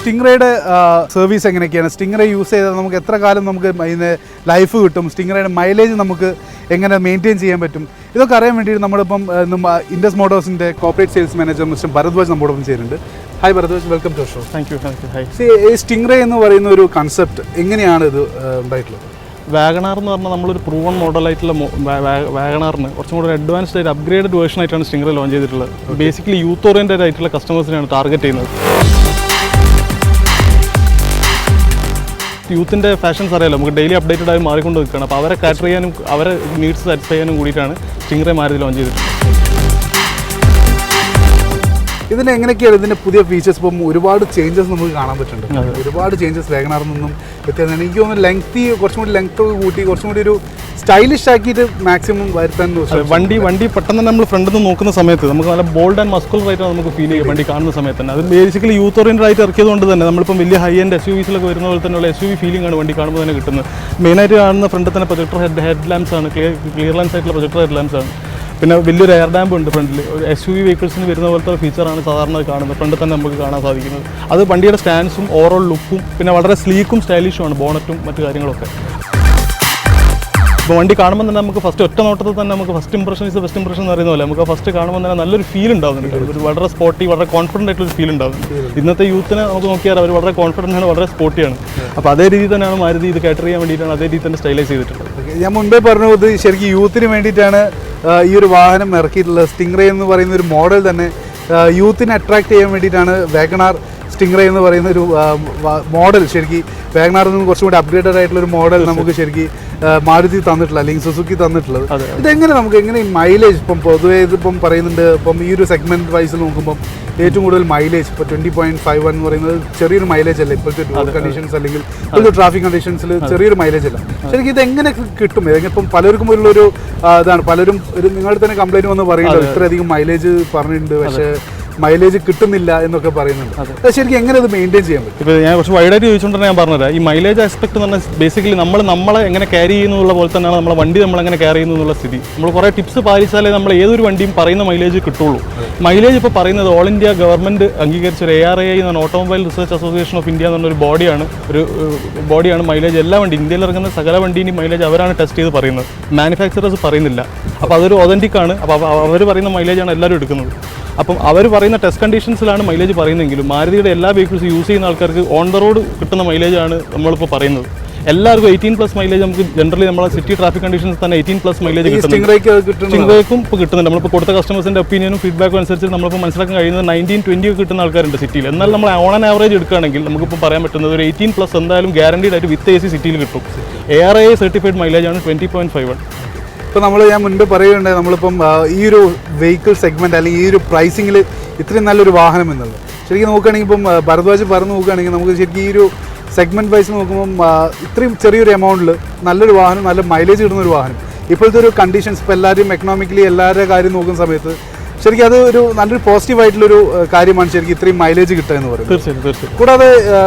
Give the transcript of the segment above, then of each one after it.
സ്റ്റിംഗ്രയുടെ service എങ്ങനെയൊക്കെയാണ്? Stingray use ചെയ്താൽ നമുക്ക് എത്ര കാലം നമുക്ക് ഇതിന് ലൈഫ് കിട്ടും? സ്റ്റിംഗ്രയുടെ മൈലേജ് നമുക്ക് എങ്ങനെ മെയിൻറ്റെയിൻ ചെയ്യാൻ പറ്റും? ഇതൊക്കെ അറിയാൻ വേണ്ടിയിട്ട് നമ്മളിപ്പം ഇൻഡസ് മോട്ടോഴ്സിൻ്റെ corporate sales manager mister Bharadwaj നമ്മോടൊപ്പം ചേരുന്നുണ്ട്. Hi Bharadwaj, welcome to show. Thank you. Hi. ഈ സ്റ്റിംഗ്രേ എന്ന് പറയുന്ന ഒരു കൺസെപ്റ്റ് എങ്ങനെയാണ് ഇത് ഉണ്ടായിട്ടുള്ളത്? വാഗണാർ എന്ന് പറഞ്ഞാൽ നമ്മളൊരു പ്രൂവൺ മോഡലായിട്ടുള്ള വാഗണാറിന് കുറച്ചും കൂടെ അഡ്വാൻസ്ഡ് ആയിട്ട് അപ്ഗ്രേഡഡ് വേർഷൻ ആയിട്ടാണ് സ്റ്റിംഗ്രേ ലോഞ്ച് ചെയ്തിട്ടുള്ളത്. ബേസിക്കലി യൂത്ത് ഓറിയൻറ്റഡ് ആയിട്ടുള്ള കസ്റ്റമേഴ്സിനെയാണ് ടാർഗറ്റ് ചെയ്യുന്നത്. യൂത്തിൻ്റെ ഫാഷൻസ് അറിയാലോ, നമുക്ക് ഡെയിലി അപ്ഡേറ്റഡ് ആയി മാറിക്കൊണ്ട് നിൽക്കുകയാണ്. അപ്പോൾ അവരെ കാറ്റർ ചെയ്യാനും അവരെ നീഡ്സ് സാറ്റിസ്ഫൈ ചെയ്യാനും കൂടിയിട്ടാണ് സ്റ്റിംഗ്രേ മാരുതി ലോഞ്ച് ചെയ്തിട്ടുള്ളത്. ഇതിന് എങ്ങനെയൊക്കെയാണ് ഇതിൻ്റെ പുതിയ ഫീച്ചേഴ്സ്? ഇപ്പം ഒരുപാട് ചേഞ്ചസ് നമുക്ക് കാണാൻ പറ്റുന്നുണ്ട്. ഒരുപാട് ചേഞ്ചസ് വാഗണാറിൽ നിന്നും വ്യത്യാസം. എനിക്ക് തോന്നുന്നു കുറച്ചും കൂടി ലെങ്ത് കൂട്ടി കുറച്ചും കൂടി ഒരു സ്റ്റൈലിഷ് ആക്കിയിട്ട് മാക്സിമം വരുത്താൻ. വണ്ടി പെട്ടെന്ന് നമ്മൾ ഫ്രണ്ടിൽ നിന്ന് നോക്കുന്ന സമയത്ത് നമുക്ക് നല്ല ബോൾഡ് ആൻഡ് മസ്കുലർ ആയിട്ടാണ് നമുക്ക് ഫീൽ ചെയ്യും വണ്ടി കാണുന്ന സമയത്ത് തന്നെ. അത് ബേസിക്കലി യൂത്ത് ഓറിയൻറ്റഡ് ആയിട്ട് ഇറക്കിയതുകൊണ്ട് തന്നെ നമ്മളിപ്പം വലിയ ഹൈ എൻഡ് SUVസിലൊക്കെ വരുന്ന പോലെ തന്നെയുള്ള SUV ഫീലിംഗ് ആണ് വണ്ടി കാണുമ്പോൾ തന്നെ കിട്ടുന്നത്. മെയിനായിട്ട് കാണുന്ന ഫ്രണ്ടിൽ തന്നെ പ്രൊജക്ടർ ഹെഡ് ലാംപ്സ് ആണ്, ക്ലിയർ ലാംപ്സ് ആയിട്ടുള്ള പ്രൊജക്ടർ ഹെഡ് ലാംപ്സ് ആണ്. പിന്നെ വലിയൊരു എയർ ഡാമ്പ് ഉണ്ട് ഫ്രണ്ടിൽ. SUV വെഹിക്കിൾസിന് വരുന്ന പോലത്തെ ഫീച്ചറാണ് സാധാരണ കാണുന്നത്, ഫ്രണ്ടിൽ തന്നെ നമുക്ക് കാണാൻ സാധിക്കുന്നത്. അത് വണ്ടിയുടെ സ്റ്റാൻഡ്സും ഓവറോൾ ലുക്കും പിന്നെ വളരെ സ്ലീക്കും സ്റ്റൈലിഷുമാണ് ബോണറ്റും മറ്റു കാര്യങ്ങളൊക്കെ. ഇപ്പോൾ വണ്ടി കാണുമ്പോൾ തന്നെ നമുക്ക് ഫസ്റ്റ് ഒറ്റ നോട്ടത്തിൽ തന്നെ നമുക്ക് ഫസ്റ്റ് ഇംപ്രഷൻ എന്ന് പറയുന്ന പോലെ നമുക്ക് ഫസ്റ്റ് കാണുമ്പോൾ തന്നെ നല്ലൊരു ഫീൽ ഉണ്ടാകുന്നുണ്ട്. ഒരു വളരെ സ്പോർട്ടി, വളരെ കോൺഫിഡൻ്റ് ആയിട്ടുള്ളൊരു ഫീൽ ഉണ്ടാകുന്നുണ്ട്. ഇന്നത്തെ യൂത്തിനെ നമുക്ക് നോക്കിയാൽ അവർ വളരെ കോൺഫിഡൻ്റ് ആണ്, വളരെ സ്പോർട്ടിയാണ്. അപ്പോൾ അതേ രീതി തന്നെയാണ് മാരുതി ഇത് കാറ്റർ ചെയ്യാൻ വേണ്ടിയിട്ടാണ് അതേ രീതി തന്നെ സ്റ്റൈലൈസ് ചെയ്തിട്ടുള്ളത്. ഞാൻ മുൻപേ പറഞ്ഞത് ശരിക്കും യൂത്തിന് വേണ്ടിയിട്ടാണ് ഈ ഒരു വാഹനം ഇറക്കിയിട്ടുള്ളത്. സ്റ്റിംഗ്രേ എന്ന് പറയുന്ന ഒരു മോഡൽ തന്നെ യൂത്തിനെ അട്രാക്ട് ചെയ്യാൻ വേണ്ടിയിട്ടാണ് വാഗണാർ സ്റ്റിംഗ്രേ എന്ന് പറയുന്ന ഒരു മോഡൽ ശരിക്കും വാഗണാറിൽ നിന്ന് കുറച്ചും കൂടി അപ്ഗ്രേഡഡ് ആയിട്ടുള്ളൊരു മോഡൽ നമുക്ക് ശരിക്കും മാരുതി തന്നിട്ടുള്ളത് അല്ലെങ്കിൽ സുസുക്കി തന്നിട്ടുള്ളത്. ഇതെങ്ങനെ നമുക്ക് എങ്ങനെ മൈലേജ് ഇപ്പം പൊതുവേ ഇതിപ്പം പറയുന്നുണ്ട്, ഇപ്പം ഈ ഒരു സെഗ്മെൻറ്റ് വൈസിൽ നോക്കുമ്പം ഏറ്റവും കൂടുതൽ മൈലേജ് ഇപ്പോൾ 20.51 എന്ന് പറയുന്നത് ചെറിയൊരു മൈലേജ് അല്ല ഇപ്പോഴത്തെ റോഡ് കണ്ടീഷൻസ് അല്ലെങ്കിൽ ഇപ്പോഴത്തെ ട്രാഫിക് കണ്ടീഷൻസിൽ ചെറിയൊരു മൈലേജ് അല്ല. ശരിക്കും ഇത് എങ്ങനെ കിട്ടും? ഇപ്പം പലർക്കും ഉള്ളൊരു ഇതാണ്, പലരും ഒരു നിങ്ങളുടെ തന്നെ കംപ്ലൈൻറ്റ് വന്ന് പറയുന്നത് ഇത്രയധികം മൈലേജ് പറഞ്ഞിട്ടുണ്ട് പക്ഷേ മൈലേജ് കിട്ടുന്നില്ല എന്നൊക്കെ പറയുന്നുണ്ട്. ശരിക്കും എങ്ങനെ അത് മെയിൻറ്റെയിൻ ചെയ്യാൻ പറ്റും? ഇപ്പോൾ ഞാൻ കുറച്ച് വൈഡായിട്ട് ചോദിച്ചുകൊണ്ടാണ് ഞാൻ പറഞ്ഞത്. ഈ മൈലേജ് ആസ്പെക്ട് എന്ന് പറഞ്ഞാൽ ബേസിക്കലി നമ്മളെ എങ്ങനെ ക്യാരി ചെയ്യുന്നുള്ള പോലെ തന്നെയാണ് നമ്മളെ വണ്ടി നമ്മളെങ്ങനെ ക്യാരി ചെയ്യുന്നു എന്നുള്ള സ്ഥിതി. നമ്മൾ കുറേ ടിപ്സ് പാലിച്ചാലേ നമ്മൾ ഏതൊരു വണ്ടിയും പറയുന്ന മൈലേജ് കിട്ടുള്ളൂ. മൈലേജ് ഇപ്പോൾ പറയുന്നത് ഓൾ ഇന്ത്യ ഗവൺമെൻറ് അംഗീകരിച്ച ഒരു ARAI എന്നാണ്, automobile research association of India എന്നൊരു ബോഡിയാണ് മൈലേജ് എല്ലാ വണ്ടി ഇന്ത്യയിൽ ഇറങ്ങുന്ന സകല വണ്ടീൻ്റെയും മൈലേജ് അവരാണ് ടെസ്റ്റ് ചെയ്ത് പറയുന്നത്, മാനുഫാക്ചറേഴ്സ് പറയുന്നില്ല. അപ്പോൾ അതൊരു ഒതൻറ്റിക് ആണ്. അപ്പോൾ അവർ പറയുന്ന മൈലേജാണ് എല്ലാവരും എടുക്കുന്നത്. അപ്പം അവർ പറയുന്ന ടെസ്റ്റ് കണ്ടീഷൻസിലാണ് മൈലേജ് പറയുന്നതെങ്കിലും മാരുതിയുടെ എല്ലാ വെഹിക്കിൾസ് യൂസ് ചെയ്യുന്ന ആൾക്കാർക്ക് ഓൺ ദ റോഡ് കിട്ടുന്ന മൈലേജാണ് നമ്മളിപ്പോൾ പറയുന്നത്. എല്ലാവർക്കും 18+ മൈലേജ് നമുക്ക് ജനറലി നമ്മളെ സിറ്റി ട്രാഫിക് കണ്ടീഷൻസ് തന്നെ 18+ മൈലേജ് കിട്ടുന്നുണ്ട്. സ്റ്റിംഗ്രേക്കും ഇപ്പോൾ കിട്ടുന്നുണ്ട്. നമ്മളിപ്പോൾ കൊടുത്ത കസ്റ്റമേഴ്സിൻ്റെ ഒപ്പീനിയനും ഫീഡ്ബാക്കും അനുസരിച്ച് നമ്മളിപ്പോൾ മനസ്സിലാക്കാൻ കഴിയുന്നത് 19-20 ഒക്കെ കിട്ടുന്ന ആൾക്കാരുണ്ട് സിറ്റിയിൽ. എന്നാൽ നമ്മൾ ഓൺ ആൻ ആവറേജ് എടുക്കുകയാണെങ്കിൽ നമുക്കിപ്പോൾ പറയാൻ പറ്റുന്നത് ഒരു 18+ എന്തായാലും ഗ്യാരണ്ടീഡ് ആയിട്ട് വിത്ത് AC സിറ്റിയിൽ കിട്ടും. ARAI സർട്ടിഫൈഡ് മൈലേജാണ് 20.51. ഇപ്പോൾ ഞാൻ മുൻപ് പറയുകയുണ്ടായി നമ്മളിപ്പം ഈ ഒരു വെഹിക്കിൾ സെഗ്മെൻറ്റ് അല്ലെങ്കിൽ ഈ ഒരു പ്രൈസിങ്ങിൽ ഇത്രയും നല്ലൊരു വാഹനം എന്നുള്ളത് ശരിക്കും നോക്കുകയാണെങ്കിൽ ഇപ്പം ഭരദ്വാജ് പറഞ്ഞു നോക്കുകയാണെങ്കിൽ നമുക്ക് ശരിക്കും ഈ ഒരു സെഗ്മെൻറ്റ് വൈസ് നോക്കുമ്പം ഇത്രയും ചെറിയൊരു എമൗണ്ടിൽ നല്ലൊരു വാഹനം, നല്ല മൈലേജ് കിട്ടുന്ന ഒരു വാഹനം ഇപ്പോഴത്തെ ഒരു കണ്ടീഷൻസ് ഇപ്പോൾ എല്ലാവരും എക്കണോമിക്കലി എല്ലാവരുടെ കാര്യം നോക്കുന്ന സമയത്ത് ശരിക്കും അത് ഒരു നല്ലൊരു പോസിറ്റീവായിട്ടുള്ളൊരു കാര്യമാണ് ശരിക്കും ഇത്രയും മൈലേജ് കിട്ടുക എന്ന് പറയുന്നത്. തീർച്ചയായും. കൂടാതെ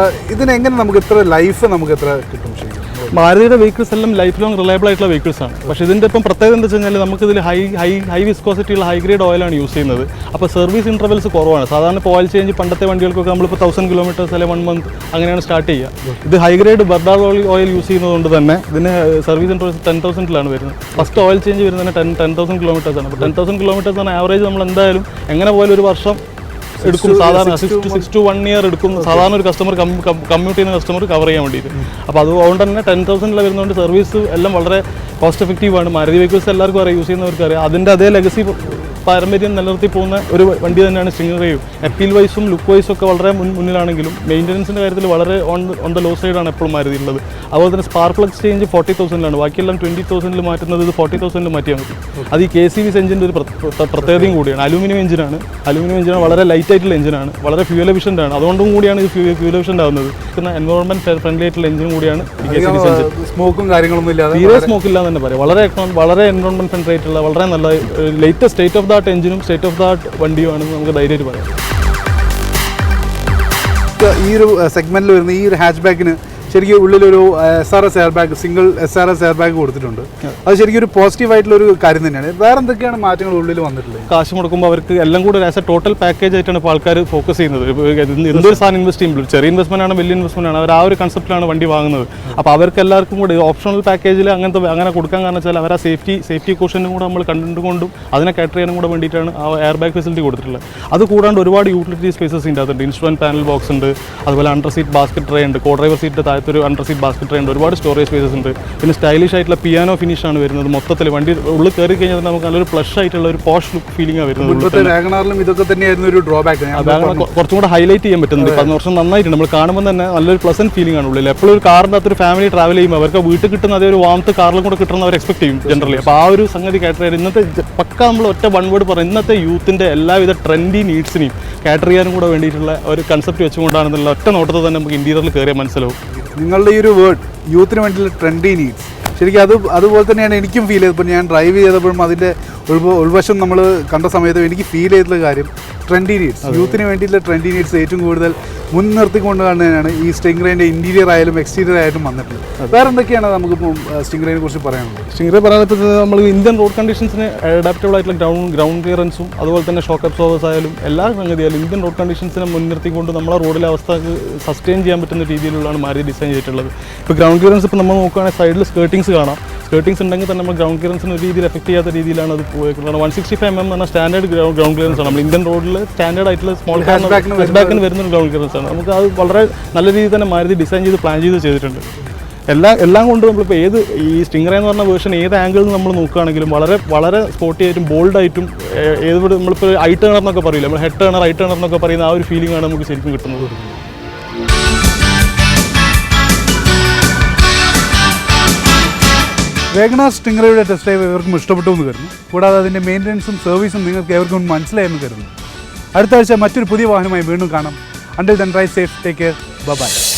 ഇതിനെങ്ങനെ നമുക്ക് എത്ര ലൈഫ് നമുക്ക് എത്ര കിട്ടും? ശരിക്കും മാരുതിയുടെ വെഹിക്കിൾസ് എല്ലാം ലൈഫ് ലോങ് റിലയബിൾ ആയിട്ടുള്ള വെഹിക്കിൾസ് ആണ്. പക്ഷേ ഇതിൻ്റെ ഇപ്പം പ്രത്യേകത എന്താ വെച്ച് കഴിഞ്ഞാൽ നമുക്കിതിൽ ഹൈ വിസ്കോസിറ്റി ഉള്ള ഹൈ ഗ്രേഡ് ഓയിലാണ് യൂസ് ചെയ്യുന്നത്. അപ്പോൾ സർവീസ് ഇൻ്റർവെൽസ് കുറവാണ്. സാധാരണ ഇപ്പോൾ ഓയിൽ ചേഞ്ച് പണ്ടത്തെ വണ്ടികൾക്കൊക്കെ നമ്മളിപ്പോൾ 1000 കിലോമീറ്റേഴ്സ് അല്ലെങ്കിൽ 1 മന്ത് അങ്ങനെയാണ് സ്റ്റാർട്ട് ചെയ്യുക. ഇത് ഹൈ ഗ്രേഡ് ബർഡാർ ഓയിൽ യൂസ് ചെയ്യുന്നതുകൊണ്ട് തന്നെ ഇതിന് സർവീസ് ഇൻ്റർവെൽസ് 10,000 വരുന്നത്. ഫസ്റ്റ് ഓയിൽ ചേഞ്ച് വരുന്നത് 10,000 കിലോമീറ്റേഴ്സാണ്. അപ്പോൾ 10,000 കിലോമീറ്റേഴ്സ് ആണ് ആവറേജ്. നമ്മൾ എന്തായാലും എങ്ങനെ പോയാലും ഒരു വർഷം എടുക്കും, സാധാരണ 6 to 1 year എടുക്കും സാധാരണ ഒരു കസ്റ്റമർ കമ്മ്യൂട്ട് ചെയ്യുന്ന കസ്റ്റമർ കവർ ചെയ്യാൻ വേണ്ടിയിട്ട്. അപ്പോൾ അതുകൊണ്ട് തന്നെ 10,000 വരുന്നതുകൊണ്ട് സർവീസ് എല്ലാം വളരെ കോസ്റ്റ് എഫക്റ്റീവാണ്. മാരുതി വെഹിക്കിൾസ് എല്ലാവർക്കും അറിയാം, യൂസ് ചെയ്യുന്നവർക്ക് അറിയാം. അതിൻ്റെ അതേ ലെഗസി പാരമ്പര്യം നിലനിർത്തി പോകുന്ന ഒരു വണ്ടി തന്നെയാണ് സ്റ്റിംഗ്രേയും. അപ്പീൽ വൈസും ലുക്ക് വൈസും ഒക്കെ വളരെ മുന്നിലാണെങ്കിലും മെയിൻ്റനൻസിൻ്റെ കാര്യത്തിൽ വളരെ ഓൺ ദ ലോ സൈഡാണ് എപ്പോഴും മാരുതി ഉള്ളത്. അതുപോലെ തന്നെ സ്പാർക്ക് പ്ലഗ് ചേഞ്ച് 40,000 ബാക്കിയെല്ലാം 20,000 മാറ്റുന്നത് ഇത് 40,000 മാറ്റിയാൽ മതി. അത് ഈ KCV's എഞ്ചിൻ്റെ ഒരു പ്രത്യേകതയും കൂടിയാണ്. അലൂമിനിയം എഞ്ചിനാണ് വളരെ ലൈറ്റ് ആയിട്ടുള്ള എഞ്ചിനാണ്, വളരെ ഫ്യൂൽ എഫിഷ്യൻ്റ് ആണ്. അതുകൊണ്ടും കൂടിയാണ് ഇത് ഫ്യൂൽ എഫിഷ്യൻ്റ് ആവുന്നത്. പിന്നെ എൻവയോൺമെൻറ്റ് ഫ്രണ്ട്ലി ആയിട്ടുള്ള എഞ്ചിനും കൂടിയാണ് KCV's എഞ്ചിൻ. സ്മോക്കും കാര്യങ്ങളൊന്നും ഇല്ലാതെ തീരെ സ്മോക്ക് ഇല്ലാന്ന് തന്നെ പറയാം. വളരെ എൻവയോൺമെൻറ്റ് ഫ്രണ്ട്ലി ആയിട്ടുള്ള വളരെ നല്ല ലേറ്റസ്റ്റ് സ്റ്റേറ്റ് ഓഫ് ദാറ്റ് എഞ്ചിനും സ്റ്റേറ്റ് ഓഫ് ദാറ്റ് വണ്ടിയുമാണെന്ന് നമുക്ക് ധൈര്യമായിട്ട് പറയാം. ഈ ഒരു സെഗ്മെൻറ്റിൽ വരുന്ന ഈ ഒരു ഹാച്ച് ബാക്കിന് ശരിക്കും ഉള്ളിലൊരു SRS air bag, single SRS air bag കൊടുത്തിട്ടുണ്ട്. അത് ശരിക്കും ഒരു പോസിറ്റീവ് ആയിട്ടുള്ള ഒരു കാര്യം തന്നെയാണ്. വേറെ എന്തൊക്കെയാണ് മാറ്റങ്ങൾ ഉള്ളിൽ വന്നിട്ടുള്ളത്? കാശ് മുടക്കുമ്പോൾ അവർക്ക് എല്ലാം കൂടെ ആസ് എ ടോട്ടൽ പാക്കേജ് ആയിട്ടാണ് ഇപ്പോൾ ആൾക്കാർ ഫോക്കസ് ചെയ്യുന്നത്. എന്തൊരു സാധനം ഇൻവെസ്റ്റ് ചെയ്യുമ്പോൾ ചെറിയ ഇൻവെസ്റ്റ്മെന്റ് ആണ് വലിയ ഇൻവെസ്റ്റ്മെന്റ് ആണ്, അവർ ആ ഒരു കൺസെപ്റ്റിലാണ് വണ്ടി വാങ്ങുന്നത്. അപ്പോൾ അവർക്ക് എല്ലാവർക്കും കൂടി ഓപ്ഷണൽ പാക്കേജിൽ അങ്ങനെ കൊടുക്കാൻ കാരണം വെച്ചാൽ അവർ ആ സേഫ്റ്റി കോഷനും കൂടെ നമ്മൾ കണ്ടുകൊണ്ടും അതിനെ കാറ്റർ ചെയ്യാനും കൂടെ വേണ്ടിയിട്ടാണ് ആ എയർ ബാഗ് ഫെസിലിറ്റി കൊടുത്തിട്ടുള്ളത്. അത് കൂടാണ്ട് ഒരുപാട് യൂട്ടിലിറ്റി സ്പേസസ് ഇതിനകത്തുണ്ട്. ഇൻസ്ട്രുമെന്റ് പാനൽ ബോക്സ് ഉണ്ട്, അതുപോലെ അണ്ടർ സീറ്റ് ബാസ്ക്കറ്റ് ട്രേ ഉണ്ട്, കോ ഡ്രൈവർ സീറ്റിൻ്റെ താഴത്തൊരു അണ്ടർ സീറ്റ് ബാസ്ക്കറ്റ് ട്രേ ഉണ്ട്, ഒരുപാട് സ്റ്റോറേജ് സ്പേസസ് ഉണ്ട്. പിന്നെ സ്റ്റൈലിഷ് ആയിട്ടുള്ള പിയാനോ ഫിനിഷ് ആണ് വരുന്നത്. മൊത്തത്തിൽ വണ്ടി ഉള്ളിൽ കയറി കഴിഞ്ഞാൽ നമുക്ക് നല്ലൊരു ഫ്ലഷ് ആയിട്ടുള്ള ഒരു പോഷ് ലുക്ക് ഫീലിംഗ് ആണ് വരുന്നത്. ഇതൊക്കെ തന്നെയായിരുന്നു ഒരു ഡ്രോബാക്ക്. കുറച്ചും കൂടെ ഹൈലൈറ്റ് ചെയ്യാൻ പറ്റുന്നുണ്ട്. 10 വർഷം നന്നായിട്ടുണ്ട്. നമ്മൾ കാണുമ്പോൾ തന്നെ നല്ലൊരു പ്ലസന്റ് ഫീലിംഗ് ആണ് ഉള്ളിൽ. എപ്പോഴും ഒരു കാറിൻ്റെ അകത്തൊരു ഫാമിലി ട്രാവൽ ചെയ്യുമ്പോൾ അവർക്ക് വീട്ടിൽ കിട്ടുന്ന അതേ ഒരു വാമത്ത് കാറിലും കൂടെ കിട്ടുന്ന അവർ എക്സ്പെക്ട് ചെയ്യും ജനറലി. അപ്പോൾ ആ ഒരു സംഗതി കാറ്റർ ചെയ്ത് ഇന്നത്തെ പക്ക നമ്മൾ ഒറ്റ വൺ വേർഡ് പറയും, ഇന്നത്തെ യൂത്തിൻ്റെ എല്ലാവിധ ട്രെൻഡി നീഡ്സിനെയും കാറ്റർ ചെയ്യാനും കൂടെ വേണ്ടിയിട്ടുള്ള ഒരു കൺസെപ്റ്റ് വെച്ചുകൊണ്ടാണെന്നുള്ള ഒറ്റ നോട്ടത്തിൽ തന്നെ നമുക്ക് ഇന്റീരിയറിൽ കയറിയാൽ മനസ്സിലാവും. നിങ്ങളുടെ ഈ ഒരു വേർഡ് യൂത്തിന് വേണ്ടിയുള്ള ട്രെൻഡി നീഡ്സ് ശരിക്കും അതുപോലെ തന്നെയാണ് എനിക്കും ഫീൽ ചെയ്തത്. ഇപ്പോൾ ഞാൻ ഡ്രൈവ് ചെയ്തപ്പോഴും അതിൻ്റെ ഉൾവശം നമ്മൾ കണ്ട സമയത്ത് എനിക്ക് ഫീൽ ചെയ്തിട്ടുള്ള കാര്യം ട്രെൻഡി നീഡ്സ്, യൂത്തിന് വേണ്ടിയിട്ടുള്ള ട്രെൻഡി നീഡ്സ് ഏറ്റവും കൂടുതൽ മുൻനിർത്തിക്കൊണ്ട് തന്നെയാണ് ഈ സ്റ്റിംഗ്രേൻ്റെ ഇൻറ്റീരിയർ ആയാലും എക്സ്റ്റീരിയർ ആയിട്ടും വന്നിട്ടുള്ളത്. വേറെ എന്തൊക്കെയാണ് നമുക്കിപ്പോൾ സ്റ്റിംഗ്രേനെ കുറിച്ച് പറയാനുള്ളത്? സ്റ്റിംഗ്രേ പറയാനിപ്പോൾ നമ്മൾ ഇന്ത്യൻ റോഡ് കണ്ടീഷൻസിന് അഡാപ്റ്റബിൾ ആയിട്ടുള്ള ഗ്രൗണ്ട് ക്ലിയറൻസും അതുപോലെ തന്നെ ഷോക്ക് അബ്സോർവേഴ്സ് ആയാലും എല്ലാ സംഗതിയായാലും ഇന്ത്യൻ റോഡ് കണ്ടീഷൻസിനെ മുൻനിർത്തിക്കൊണ്ട് നമ്മളെ റോഡിലെ അവസ്ഥ സസ്റ്റെയിൻ ചെയ്യാൻ പറ്റുന്ന രീതിയിലുള്ളതാണ് മാരുതി ഡിസൈൻ ചെയ്തിട്ടുള്ളത്. ഇപ്പോൾ ഗ്രൗണ്ട് ക്ലിയറൻസ് ഇപ്പോൾ നമ്മൾ നോക്കുകയാണെങ്കിൽ സൈഡിൽ സ്കേർട്ടിങ്സ് കാണാം. സ്കേർട്ടിങ്സ് ഉണ്ടെങ്കിൽ തന്നെ നമ്മൾ ഗ്രൗണ്ട് ക്ലിയറൻസിന് ഒരു രീതിയിൽ എഫക്ട് ചെയ്യാത്ത രീതിയിലാണ് അത് പോയിരിക്കുന്നത്. 165 mm എന്ന് പറഞ്ഞാൽ സ്റ്റാൻഡേർഡ് ഗ്രൗണ്ട് ക്ലിയറൻസ് ആണ്. നമ്മൾ ഇന്ത്യൻ റോഡിൽ സ്റ്റാൻഡേർഡ് ആയിട്ടുള്ള സ്മോൾ ഹാച്ച് ബാക്കിന് വരുന്ന ഒരു ഗ്രൗണ്ട് ക്ലിയറൻസ് ആണ്. നമുക്ക് അത് വളരെ നല്ല രീതിയിൽ തന്നെ മാരുതി ഡിസൈൻ ചെയ്ത് പ്ലാൻ ചെയ്തിട്ടുണ്ട്. എല്ലാം കൊണ്ട് നമ്മളിപ്പോൾ ഈ സ്റ്റിംഗ്രേ എന്ന് പറഞ്ഞ വേർഷൻ ഏത് ആംഗിളിൽ നിന്ന് നമ്മൾ നോക്കുകയാണെങ്കിലും വളരെ സ്പോർട്ടി ആയിട്ടും ബോൾഡായിട്ടും നമ്മളിപ്പോൾ ഐ ടേണർ എന്നൊക്കെ പറയില്ല, നമ്മൾ ഹെഡ് ടേണർ ഐ ടേണർ എന്നൊക്കെ പറയുന്ന ആ ഒരു ഫീലിംഗ് ആണ് നമുക്ക് ശരിക്കും കിട്ടുന്നത്. വേഗണാർ സ്റ്റിംഗ്രേയുടെ ടെസ്റ്റ് ഡ്രൈവ് ഇവർക്കും ഇഷ്ടപ്പെട്ടു എന്ന് കരുതുന്നു. കൂടാതെ അതിൻ്റെ മെയിൻ്റനൻസും സർവീസും നിങ്ങൾക്ക് ഏവർക്കും മനസ്സിലായെന്ന് കരുതുന്നു. അടുത്ത ആഴ്ച മറ്റൊരു പുതിയ വാഹനമായി വീണ്ടും കാണാം. Until then, drive safe, take care, bye-bye.